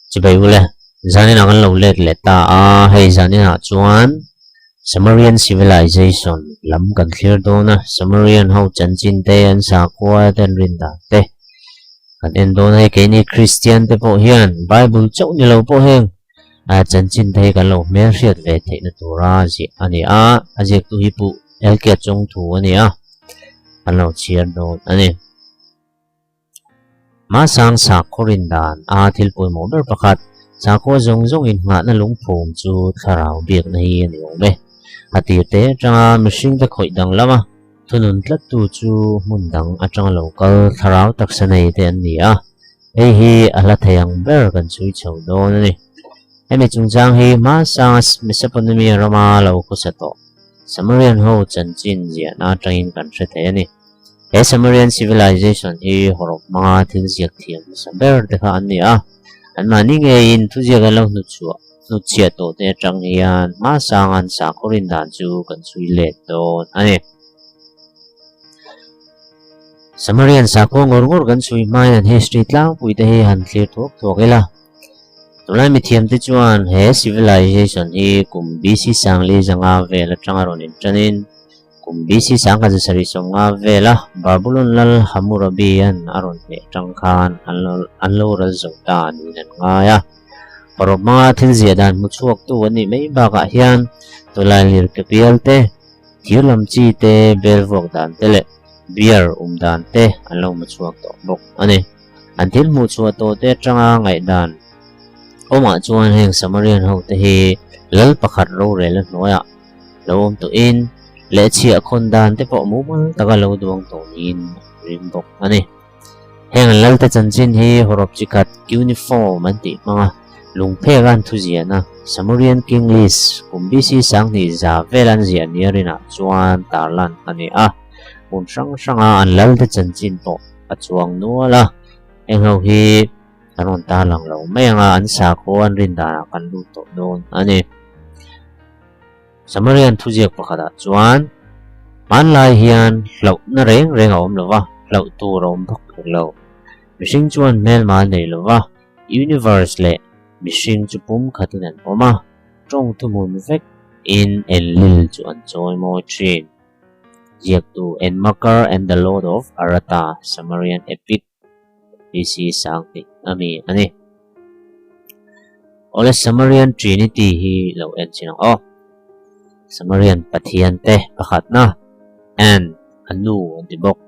chỉ bây giờ zanin ang lâu lết lết ta hay zanin à chuan Sumerian civilization lam kan clear do na Sumerian ho chan chin te an sa kwa ten rin da te kan en do na ke ni Christian te po hian Bible chau ni lo po heng a chan chin te kan lo mer riat ve the na tura ji ani a ajek tu hi pu el ke chong thu ani a kan lo chiar do ani ma sang sa korin dan a thil poi mo ber pakhat sa ko zong zong in nga na lung phum chu tharau biak na hi ani me ati te changa mishing te khoi dang lama thunun tlat tu chu mun dang atang local tharau taksanai te an ni a ei hi ala thayang ber kan chui chho do ni emi chungchang hi ma sang Mesopotamia Roma lo ko sato Sumerian ho chanchin zia na tangin kan se the ani e Sumerian civilization hi horok ma thil ziak thiam saber te kha an ni a an mani nge in tu zia ga lo nu chu nu chia to te chang hian ma sang an sa korin dan chu kan chui le to ani Sumerian sa ko ngor kan chui mai an history tlang pui te hi han clear thok thok ela tulai mi thiam te chuan he civilization hi kum BC sang le janga ve la changa ron in chanin kum BC sang ka sari songa ve la Babylon lal Hammurabi an aron me chang khan an lo ral zo ta ni nan nga ya paroma thil zia dan mu chuak tu ani mai ba ka hian tulai lir ke pial te thilam chi te bel vok dan te le biar dan te an lo mu chuak to bok ani an thil mu chuak to te changa ngai dan oma chuan heng Sumerian ho te hi lal pakhat ro re la noya lom to in le chia khon dan te po mu mal taka lo duang to in rim bok ani heng lal te chanchin hi horop chikat uniform an ti mga lungphe gan thu zia na Sumerian king list kum BC sang ni za velan zia nierina chuan tarlan ani a mun sang an lal te chanchin po a chuang nuala eng ho hi karon ta lang lo mai nga an sa ko an rin da kan lu to don ani Sumerian thu ziak pakhada chuan man lai hian lo na reng om lova lo tu rom bok lo mishing chuan mel ma nei lova universe le mishing chu pum khatunan oma trong tu mun vek in enlil chu an choi mo chin ziak tu Enmakar and the Lord of Arata Sumerian epic BC sang ami ani ole Sumerian Trinity hi lo en chin Sumerian pathian te pakhat na and anu anti bok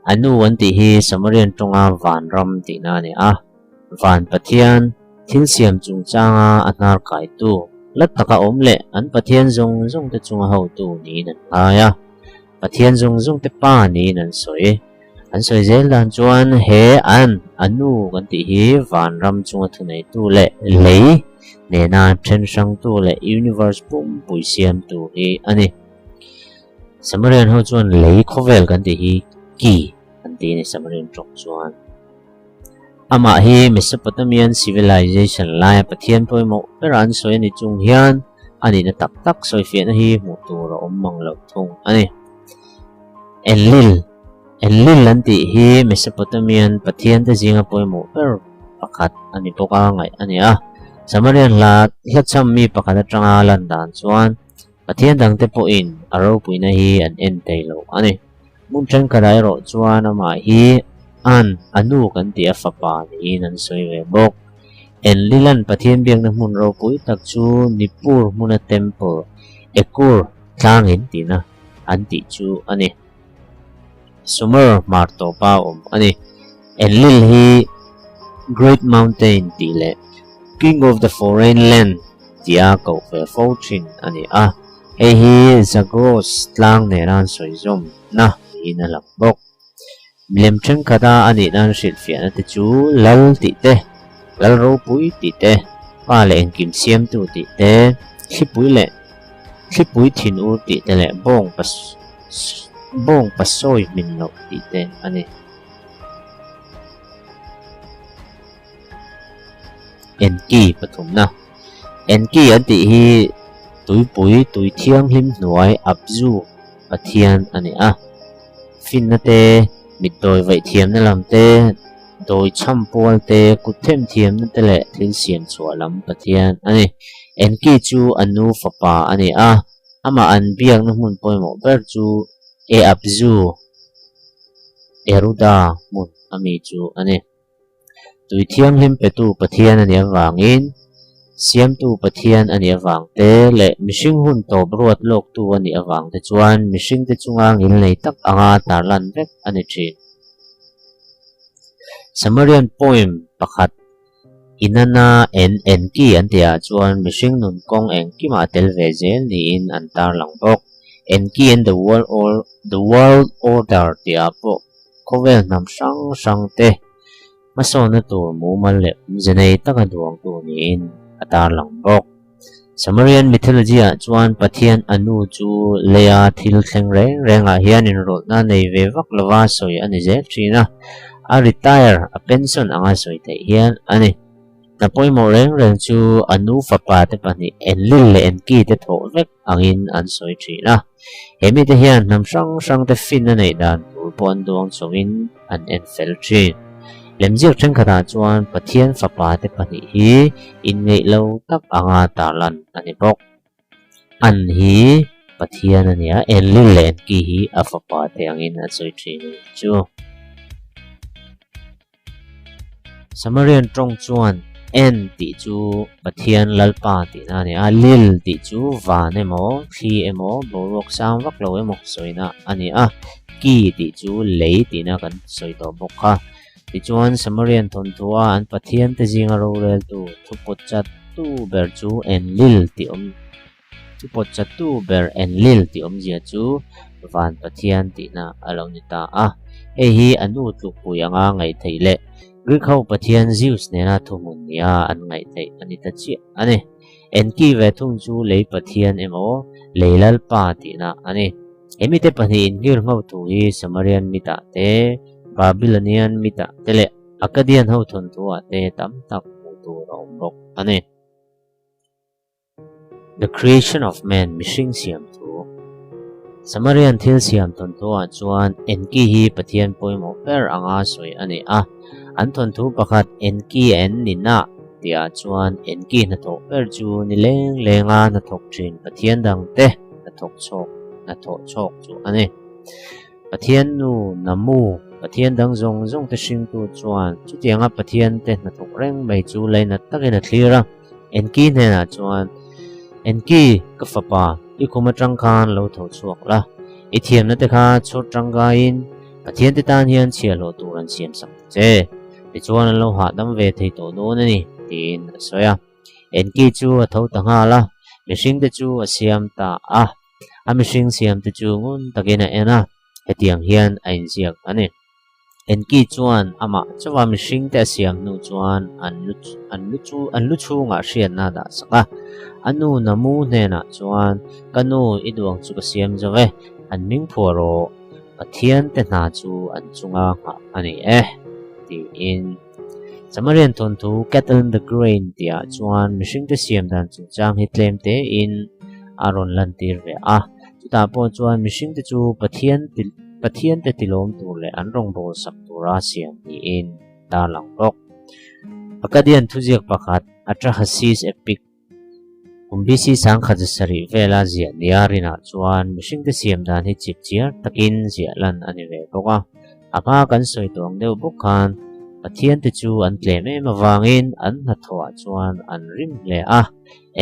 anu anti hi Sumerian tonga van ram ti na ni a van pathian thil siam chung changa anar kai tu lat taka omle an pathian zong te chunga ho tu ni nan aya pathian zong te pa ni nan soi an soi zel dan chuan he an anu kan ti hi van ram chunga thunei tu le lei ne na chen sang tu le universe pum pui siam tu hi ani Sumerian ho chuan lei khovel kan ti hi ki kan ti ni Sumerian chok chuan ama hi Mesopotamian civilization lai pathian poi mo peran soi ni chung hian ani na tak soi fe na hi mu tu ro mang lo thung ani Enlil lanti hi Mesopotamian pathian te zinga poi mo per pakhat ani poka ngai ani a Sumerian la hiacham mi pakhat atanga lan dan chuan pathian dang te po in aro puina hi an en tailo ani mun chen kadai ro chuan ama hi an anu kan ti afapa ni nan soi ve bok Enlilan pathian biang na mun ro pui tak chu Nippur muna temple ekur tlangin tina an ti chu ani Sumer marto pa ani Enlil hi Great Mountain tile King of the Foreign Land tia ko fe fortune ani a he hi Zagros tlang ne ran soi zom na ina lambok blem chen kada ani nan shil fian te chu lal ti te lal ro pui ti te pa le kim siam tu ti te khi pui thin u ti te le bong pasoi min lo ti te ani Enki pathum na Enki anti hi tui thiang hlim hnuai Abzu pathian ani a fin na te mitdoi vai thiam na lam te โดยช่ำปวลเตกุเทมเทียมนั่นแต่แหละที่เสียมชัวลำปะเทียนอันนี้เอ็นกี้จูอันนูฟปาอันนี้อามาอันเบียงนั่นมุนปอยหมอเบอร์จูเออับจูเอรุดามุนอามีจูอันนี้ตุยเทียงหิมเปตูปะเทียนอันนี้วางอินเสียมตูปะเทียนอันนี้วางเตและมิชิงหุ่นโตบรวดโลกตัวอันนี้วางเตจวนมิชิงเตจงางอินเลยตักอ่างตาลันเวกอันนี้จีSumerian poem pakhat inana en ki antia chuan mishing nun kong eng ki ma tel ve zel ni in antar lang bok en ki in the world order tia po kovel nam sang te maso na tu mu mal le jenei taka duang tu ni in atar lang bok Sumerian mythology chuan pathian anu chu leya thil thleng reng a hian in rol na nei ve vak lawa soi ani je trina a retire a pension anga soi te hian ani na poi mo reng chu anu fapa te pani enlil le en ki te tho vek angin an soi thina hemi te hian nam sang te fin nei dan tur pon duang chongin an en fel thin lemjek theng khata chuan pathian fapa te pani hi in ngei lo tak anga talan ani bok an hi pathian ania enlil le en ki hi a fapa te angin an soi thin chu Sumerian trong chuan en ti chu pathian lalpa ti na ni a lil ti chu van emo khi emo borok sam vak lo emo soina ani ki ti chu lei ti na kan soi to bokha ti chuan Sumerian thon thua an pathian te jinga ro rel tu thupot chat tu ber chu en lil ti thupot chat tu ber en lil ti jia chu van pathian ti na alo ni ta e hi anu tu puyanga ngai theile Greek ho pathian Zeus nena thumun nia an ngai thei ani ta chi ani enki ve thung chu lei pathian emo leilal pa ti na ani emi te pani ingir ngau tu hi Sumerian mita te Babylonian mita tele Akkadian ho thon tu te tam tak tu rom rok ani The creation of man mishing siam tu Sumerian thil siam ton tu chuan enki hi pathian poimo per anga soi ani an thon thu pakhat enki en nina tia chuan enki na thok per chu ni lenga na thok thin pathian dang te na thok chok chu ani pathian nu namu pathian dang zong te sing tu chuan chu tianga pathian te na thok reng mai chu leina takin a thlira enki ne na chuan enki ka fapa I kuma tangkan lo tho chuak la I thiam na te kha chot tangka in pathian te tan hian chia lo turan siam sak che ti chuan lo ha dam ve thei to no ni tin soya enki chu a tho tanga la mishing te chu a siam ta a mishing siam te chu ngun takena ena hetiang hian ain ziak ani enki chuan ama chawa mishing te siam nu chuan an lu chu nga hriat na da saka anu namu ne na chuan kanu iduang chu ka siam zawe an ming phoro pathian te na chu an chunga nga ani ti in Sumerian thon thu cattle the grain tia chuan mishing te siam dan chu chang hi tlem te in aron lan tir ve chu ta po chuan mishing te chu pathian te tilom tur le an rong bol sak tura siam ni in ta lang rok Akkadian thuziak pakhat Atrahasis epic kumbisi sang khajasari vela zia niarina chuan mishing te siam dan hi chip chiar takin zia lan ani ve boka anga kan soi tong deuh bawk khan pathian te chu an tlem em awangin an na thwa chuan an rim hle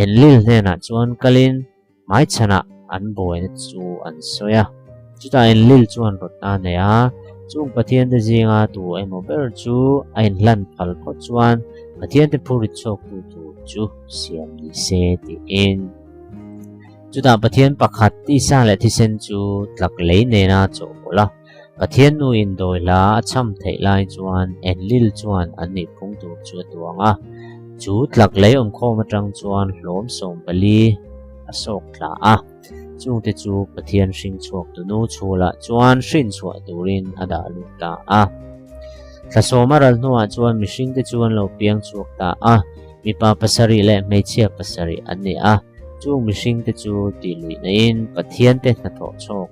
enlil hna chuan kalin mai chana an boi na chu an soya chuta enlil chuan rot na neya chung pathian te zinga tu emo ber chu ain hlan phal ko chuan pathian te phuri chok tu chu siam ni se ti in chuta pathian pakhat ti sa le thi sen chu tlak lei ne na chola pathian nu in doi la acham thei lai chuan enlil chuan an ni phung tu chu tuanga chu tlak lei khom atang chuan hlom som pali asok tla chung te chu pathian hring chuak tu nu chula chuan hrin chhuah turin ada lu ta tlasoma ral nuwa chuan mihring te chuan lo piang chuak ta mipa pasari le hmeichhia pasari an ni chung mihring te chu ti lui na in pathian te na tho chok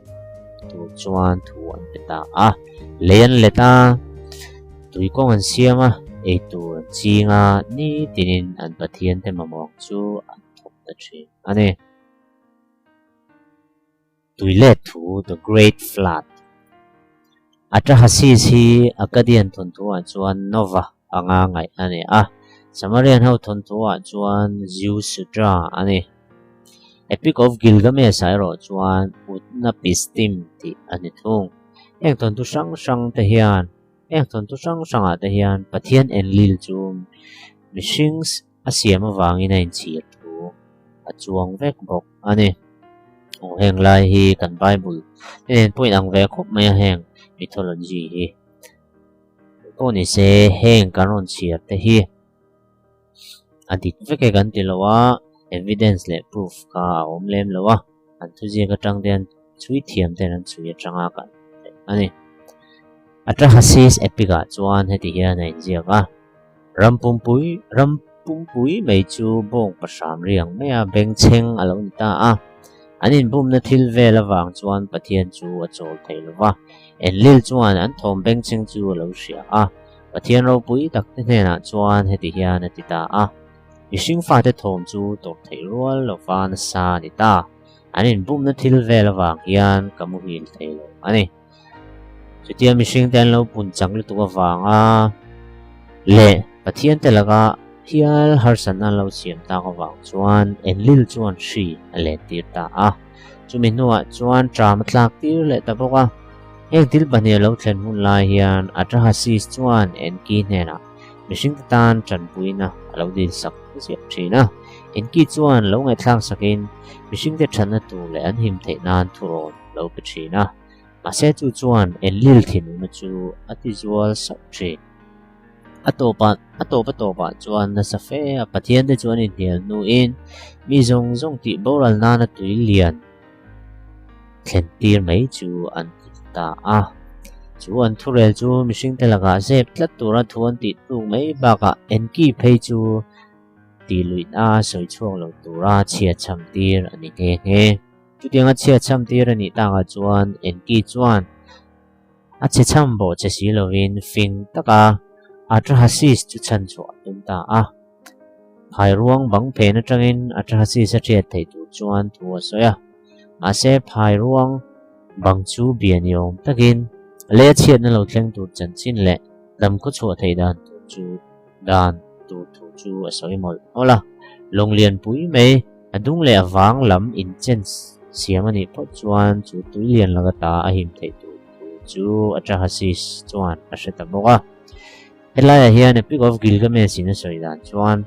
tu chuan thu an pe ta leyan leta tui kong an siama e tu chi nga ni tinin an pathian te mamok chu an thok ta thin ani tui let thu the great flood atra hasis hi akadian thon thu an chuan nova anga ngai ani Samarian ho thon thu an chuan Ziu Sutra ani Epic of Gilgamesh ai ro chuan Utnapishtim ti ani thung eng thon tu sang te hian eng thon tu sang te hian pathian enlil chum mishings asiam awangin in chir thu achuang vek bok ani heng lai hi kan Bible nen point ang ve khop mai heng mythology hi ko ni se heng karon chir te hi adit veke kan tilawa evidence le proof ka omlem lawa an thu je ka tang den chui thiam ten an chui atanga kan ani atra hasis epiga chuan heti hian in jiaka rampumpui mei chu bong pasam riang mea beng cheng alo ni ta anin bum na thil vel awang chuan pathian chu achol theilowa enlil chuan an thom beng cheng chu alo hria pathian ro pui tak te hna chuan heti hian ati ta mishing fa te thom chu tor thei rual lowan sa ni ta anin bum na thil vel awang hian kamu hil theilo ani chutia mishing ten lo pun chang lu tu awanga le pathian te laga hial harsan an lo chiam ta ka wang chuan enlil chuan hri ale tir ta chumi nuwa chuan tram tlak tir le ta boka ek dil bania lo thlen mun lai hian atra hasis chuan en ki hena mishing tan tran puina alo dil sak siap thina en ki chuan lo ngai thlak sakin mishing te than na tu le an him thei nan thuron lo pe thina ma se chu chuan enlil thin na chu ati zual sak thri atopa chuan na sa fe pathian te chuan in hel nu in mi zong ti boral na na tui lian thlen tir mai chu an ta chu an thurel chu mishing te laga zep tlat tura thuan ti tu mai baka en ki phei chu ti luin soi chuang lo tura chia cham tir ani nge chu tinga chia cham tir ani ta ga chuan en ki chuan che cham bo che si lovin fing taka atra hasis chu chan chu tum ta phai ruang bang phe na tangin atra hasis a thiat thei tu chuan thu soya ase phai ruang bang chu bian yom takin le chiat na lo thleng tu chan chin le lam ko chu thei dan tu chu dan tu thu chu asoi mol ola long lian pui me adung le awang lam in chen siam ani po chuan chu tui lian laga ta a him thei tu chu atra hasis chuan a seta boka helai hian Epic of Gilgamesh in soi dan chuan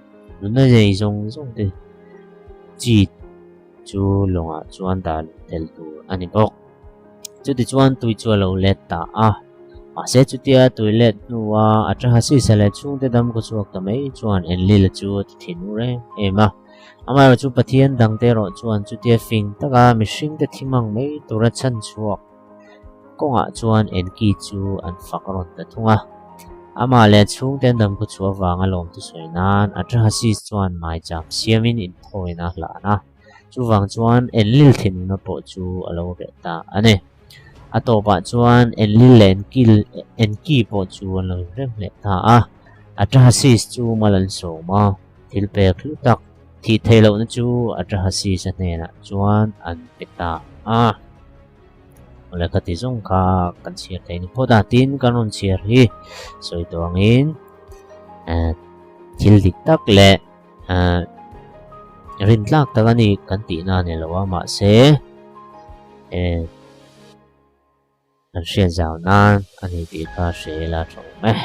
nuna jei zong te chi chu longa chuan dan tel tu ani bok chu ti chuan tui chu lo let ta ma se chu tia tui let nuwa atra hasi sale chung te dam ko chuak ta mai chuan enlil chu ti thinu re ema amaro chu pathian dang te ro chuan chu tia fing taka mishing te thimang mai tura chan chuak konga chuan en ki chu an fakron ta thunga ama le chung ten dam ko chuwa wanga lom tu soinan atra hasis chuan mai cham siamin in thoina hla na chu wang chuan enlil thin na po chu alo re ta ane atopa chuan enlil en ki po chu alo rem le ta atra hasis chu malan so ma thil pe khlu tak thi thelo na chu atra hasis ane na chuan an peta wala ka tizong ka kan share tayo ni po datin kanon share hi so ito ang tilditak le rinlak taga ni kanti na nilawa ma se kan share zao nan ani di ka share la chong meh